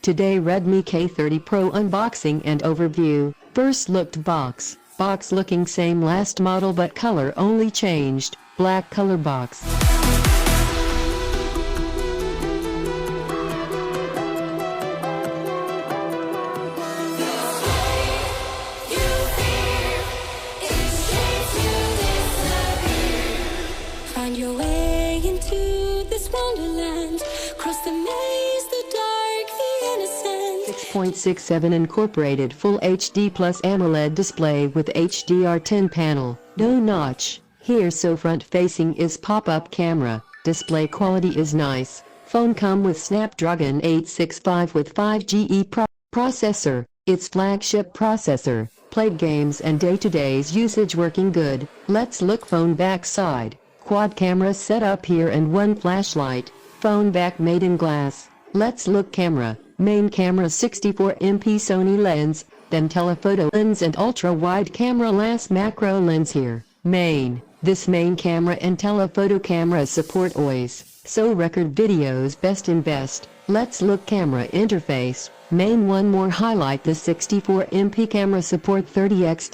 Today Redmi K30 Pro unboxing and overview. First looked box. Box looking same last model but color only changed. Black color box. Find your way into this wonderland. Cross the maze, the dark, the innocent. 6.67 incorporated Full HD Plus AMOLED display with HDR10 panel. No notch. Here so front facing is pop-up camera. Display quality is nice. Phone come with Snapdragon 865 with 5G processor. Its flagship processor. Played games and day-to-day's usage working good. Let's look phone back side. Quad camera set up here and one flashlight. Phone back made in glass. Let's look camera. Main camera 64MP Sony lens, then telephoto lens and ultra-wide camera last macro lens here. Main. This main camera and telephoto camera support always, so record videos best in best. Let's look camera interface. Main one more highlight the 64MP camera support 30x